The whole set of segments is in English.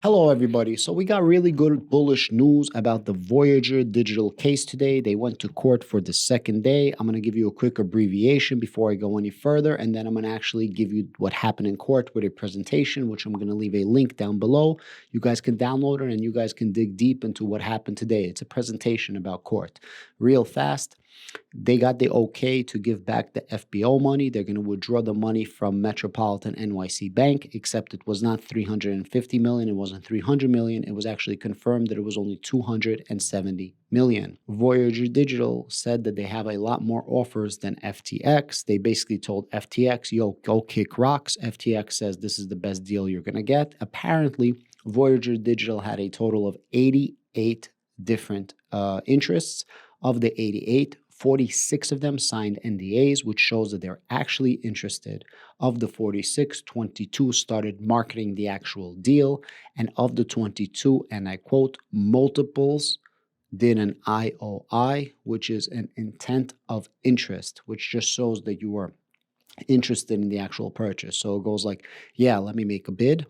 Hello, everybody. So we got really good bullish news about the Voyager digital case today. They went to court for the second day. I'm going to give you a quick abbreviation before I go any further, and then I'm going to actually give you what happened in court with a presentation, which I'm going to leave a link down below. You guys can download it, and you guys can dig deep into what happened today. It's a presentation about court. Real fast. They got the okay to give back the FBO money. They're going to withdraw the money from Metropolitan NYC Bank, except it was not 350 million. It wasn't 300 million. It was actually confirmed that it was only 270 million. Voyager Digital said that they have a lot more offers than FTX. They basically told FTX, yo, go kick rocks. FTX says this is the best deal you're going to get. Apparently, Voyager Digital had a total of 88 different interests. Of the 88, 46 of them signed NDAs, which shows that they're actually interested. Of the 46, 22 started marketing the actual deal. And of the 22, and I quote, multiples did an IOI, which is an intent of interest, which just shows that you are interested in the actual purchase. So it goes like, yeah, let me make a bid,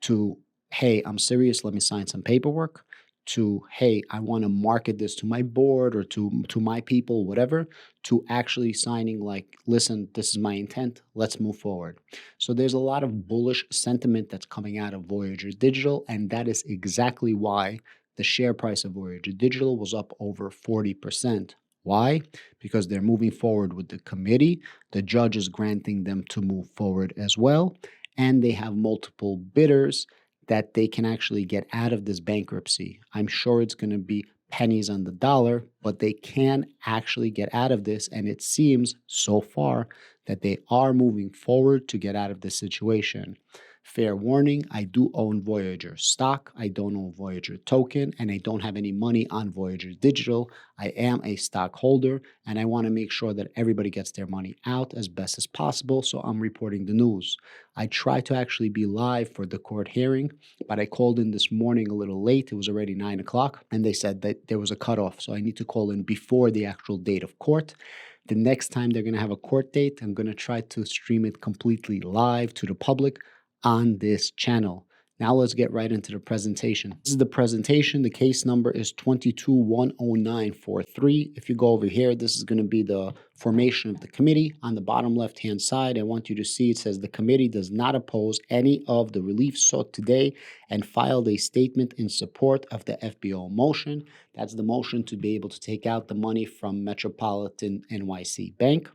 to, hey, I'm serious, let me sign some paperwork, to, hey, I want to market this to my board or to my people, whatever, to actually signing like, listen, this is my intent, let's move forward. So there's a lot of bullish sentiment that's coming out of Voyager Digital, and that is exactly why the share price of Voyager Digital was up over 40%. Why? Because they're moving forward with the committee. The judge is granting them to move forward as well, and they have multiple bidders that they can actually get out of this bankruptcy. I'm sure it's going to be pennies on the dollar, but they can actually get out of this. And it seems so far that they are moving forward to get out of this situation. Fair warning, I do own Voyager stock. I don't own Voyager token, and I don't have any money on Voyager Digital. I am a stockholder, and I want to make sure that everybody gets their money out as best as possible, so I'm reporting the news. I tried to actually be live for the court hearing, but I called in this morning a little late. It was already 9 o'clock, and they said that there was a cutoff, so I need to call in before the actual date of court. The next time they're going to have a court date, I'm going to try to stream it completely live to the public on this channel. Now let's get right into the presentation. This is the presentation. The case number is 2210943. If you go over here, this is going to be the formation of the committee. On the bottom left-hand side, I want you to see it says the committee does not oppose any of the relief sought today and filed a statement in support of the FBO motion. That's the motion to be able to take out the money from Metropolitan NYC Bank.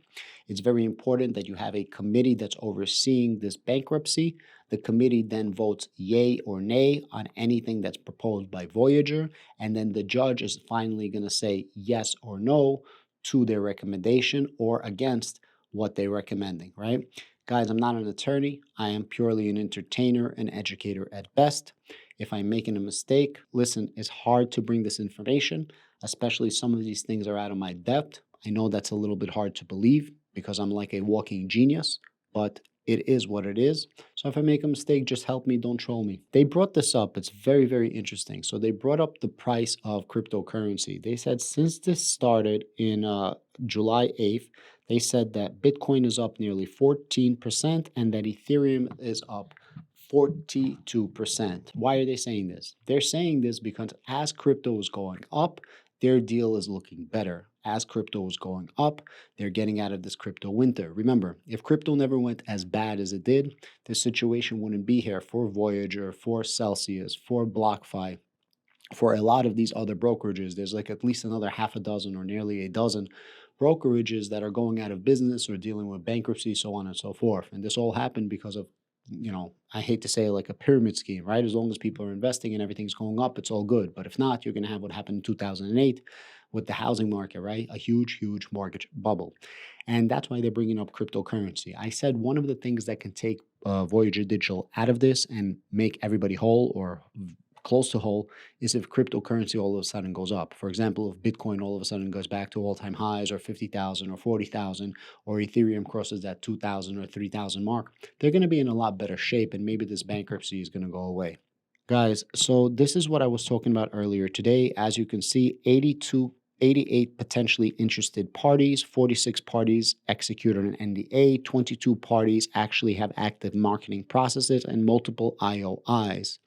It's very important that you have a committee that's overseeing this bankruptcy. The committee then votes yay or nay on anything that's proposed by Voyager, and then the judge is finally going to say yes or no to their recommendation or against what they're recommending, right? Guys, I'm not an attorney. I am purely an entertainer and educator at best. If I'm making a mistake, listen, it's hard to bring this information, especially some of these things are out of my depth. I know that's a little bit hard to believe because I'm like a walking genius, but it is what it is. So if I make a mistake, just help me, don't troll me. They brought this up. It's very, very interesting. So they brought up the price of cryptocurrency. They said since this started in July 8th, they said that Bitcoin is up nearly 14% and that Ethereum is up 42%. Why are they saying this? They're saying this because as crypto is going up, their deal is looking better. As crypto is going up, they're getting out of this crypto winter. Remember, if crypto never went as bad as it did, this situation wouldn't be here for Voyager, for Celsius, for BlockFi, for a lot of these other brokerages. There's like at least another half a dozen or nearly a dozen brokerages that are going out of business or dealing with bankruptcy, so on and so forth. And this all happened because of, I hate to say like a pyramid scheme, right? As long as people are investing and everything's going up, it's all good. But if not, you're going to have what happened in 2008 with the housing market, right? A huge, huge mortgage bubble. And that's why they're bringing up cryptocurrency. I said one of the things that can take Voyager Digital out of this and make everybody whole or close to whole is if cryptocurrency all of a sudden goes up. For example, if Bitcoin all of a sudden goes back to all-time highs or 50,000 or 40,000, or Ethereum crosses that 2,000 or 3,000 mark, they're going to be in a lot better shape, and maybe this bankruptcy is going to go away. Guys, so this is what I was talking about earlier today. As you can see, 88 potentially interested parties, 46 parties executed an NDA, 22 parties actually have active marketing processes, and multiple IOIs.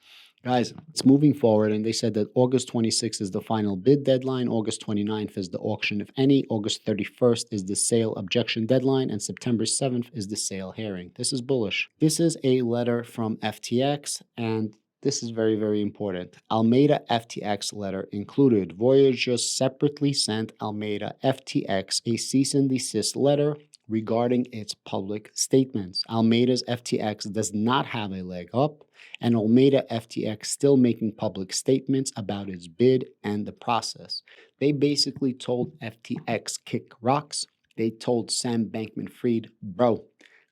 Guys, it's moving forward, and they said that August 26th is the final bid deadline, August 29th is the auction, if any, August 31st is the sale objection deadline, and September 7th is the sale hearing. This is bullish. This is a letter from FTX, and this is very, very important. Alameda FTX letter included. Voyager separately sent Alameda FTX a cease and desist letter regarding its public statements. Alameda's FTX does not have a leg up, and Alameda FTX still making public statements about its bid and the process. They basically told FTX kick rocks. They told Sam Bankman-Fried, bro,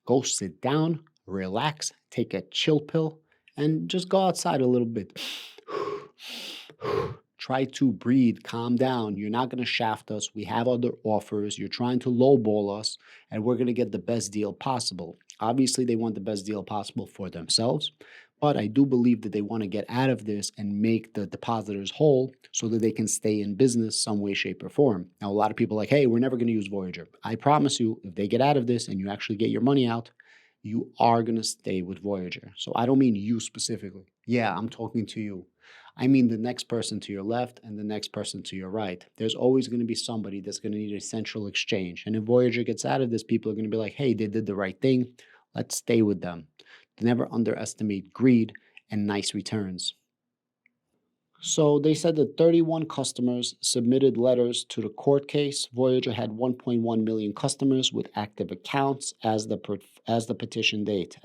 go sit down, relax, take a chill pill, and just go outside a little bit. Try to breathe, calm down. You're not going to shaft us. We have other offers. You're trying to lowball us, and we're going to get the best deal possible. Obviously, they want the best deal possible for themselves, but I do believe that they want to get out of this and make the depositors whole so that they can stay in business some way, shape, or form. Now, a lot of people are like, hey, we're never going to use Voyager. I promise you, if they get out of this and you actually get your money out, you are going to stay with Voyager. So I don't mean you specifically. Yeah, I'm talking to you. I mean the next person to your left and the next person to your right. There's always going to be somebody that's going to need a central exchange. And if Voyager gets out of this, people are going to be like, hey, they did the right thing. Let's stay with them. Never underestimate greed and nice returns. So they said that 31 customers submitted letters to the court case. Voyager had 1.1 million customers with active accounts as the petition date.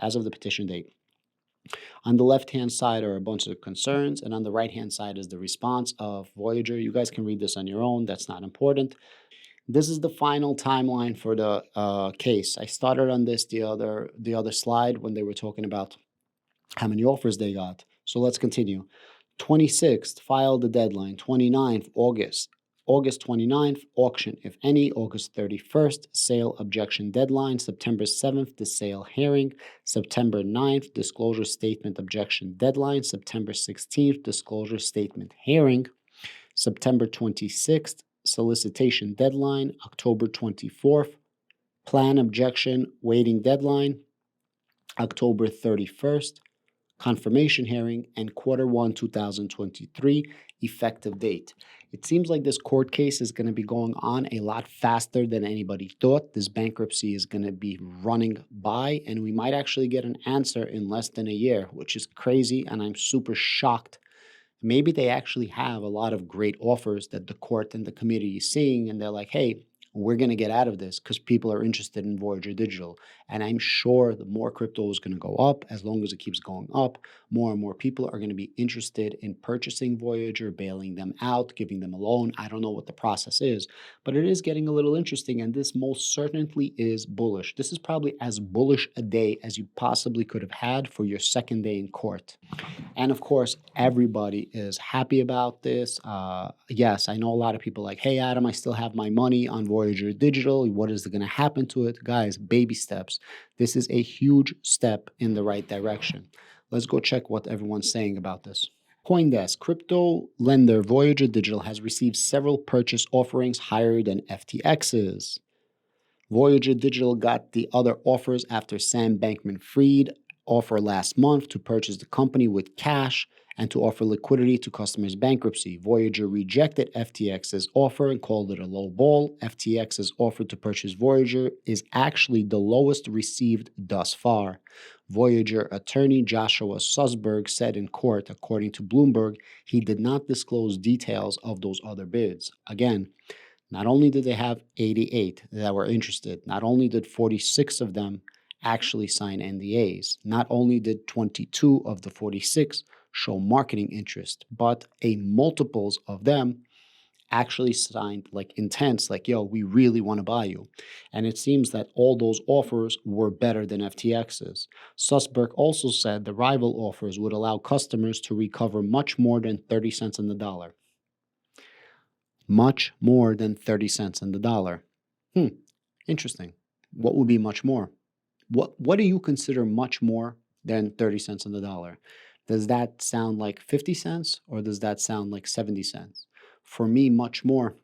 On the left-hand side are a bunch of concerns, and on the right-hand side is the response of Voyager. You guys can read this on your own. That's not important. This is the final timeline for the case. I started on this the other slide when they were talking about how many offers they got. So let's continue. 26th, filed the deadline. 29th, August 29th, auction, if any. August 31st, sale objection deadline. September 7th, the sale hearing. September 9th, disclosure statement objection deadline. September 16th, disclosure statement hearing. September 26th, solicitation deadline. October 24th, plan objection waiting deadline. October 31st, confirmation hearing, and Q1 2023 effective date. It seems like this court case is going to be going on a lot faster than anybody thought. This bankruptcy is going to be running by, and we might actually get an answer in less than a year, which is crazy, and I'm super shocked. Maybe they actually have a lot of great offers that the court and the committee is seeing, and they're like, hey, we're going to get out of this because people are interested in Voyager Digital. And I'm sure the more crypto is going to go up, as long as it keeps going up, more and more people are going to be interested in purchasing Voyager, bailing them out, giving them a loan. I don't know what the process is, but it is getting a little interesting, and this most certainly is bullish. This is probably as bullish a day as you possibly could have had for your second day in court. And of course, everybody is happy about this. Yes, I know a lot of people like, hey, Adam, I still have my money on Voyager Digital. What is going to happen to it? Guys, baby steps. This is a huge step in the right direction. Let's go check what everyone's saying about this. CoinDesk, crypto lender Voyager Digital has received several purchase offerings higher than FTX's. Voyager Digital got the other offers after Sam Bankman-Fried offer last month to purchase the company with cash and to offer liquidity to customers' bankruptcy. Voyager rejected FTX's offer and called it a low ball. FTX's offer to purchase Voyager is actually the lowest received thus far. Voyager attorney Joshua Sussberg said in court, according to Bloomberg, he did not disclose details of those other bids. Again, not only did they have 88 that were interested, not only did 46 of them actually sign NDAs, not only did 22 of the 46 show marketing interest, but a multiples of them actually signed like intents, like, yo, we really want to buy you. And it seems that all those offers were better than FTX's. Sussberg also said the rival offers would allow customers to recover much more than 30 cents on the dollar. Much more than 30 cents on the dollar. Interesting. What would be much more? What do you consider much more than 30 cents on the dollar? Does that sound like 50 cents or does that sound like 70 cents? For me, much more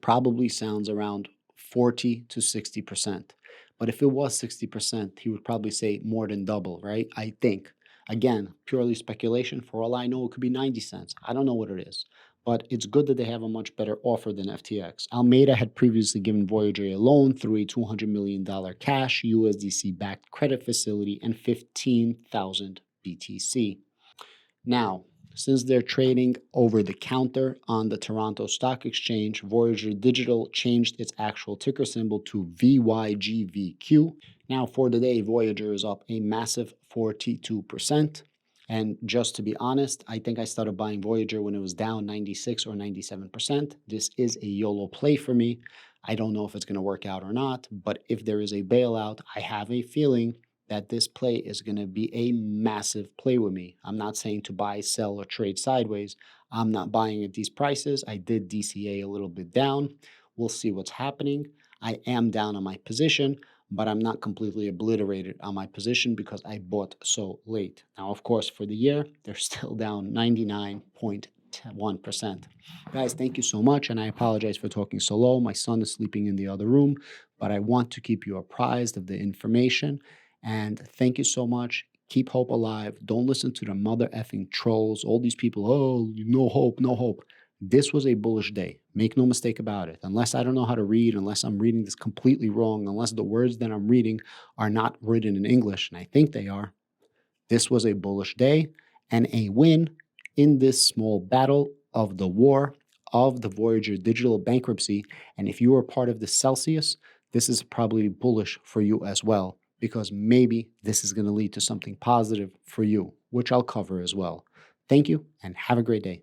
probably sounds around 40 to 60%. But if it was 60%, he would probably say more than double, right? I think. Again, purely speculation. For all I know, it could be 90 cents. I don't know what it is. But it's good that they have a much better offer than FTX. Alameda had previously given Voyager a loan through a $200 million cash USDC-backed credit facility and 15,000 BTC. Now, since they're trading over the counter on the Toronto Stock Exchange, Voyager Digital changed its actual ticker symbol to VYGVQ. Now, for the day, Voyager is up a massive 42%. And just to be honest, I think I started buying Voyager when it was down 96 or 97%. This is a YOLO play for me. I don't know if it's going to work out or not, but if there is a bailout, I have a feeling that this play is going to be a massive play with me. I'm not saying to buy, sell, or trade sideways. I'm not buying at these prices. I did DCA a little bit down. We'll see what's happening. I am down on my position, but I'm not completely obliterated on my position because I bought so late. Now, of course, for the year, they're still down 99.1%. Guys, thank you so much, and I apologize for talking so low. My son is sleeping in the other room, but I want to keep you apprised of the information. And thank you so much. Keep hope alive. Don't listen to the mother effing trolls. All these people, oh, no hope, no hope. This was a bullish day. Make no mistake about it. Unless I don't know how to read, unless I'm reading this completely wrong, unless the words that I'm reading are not written in English, and I think they are, this was a bullish day and a win in this small battle of the war of the Voyager Digital bankruptcy. And if you are part of the Celsius, this is probably bullish for you as well, because maybe this is going to lead to something positive for you, which I'll cover as well. Thank you and have a great day.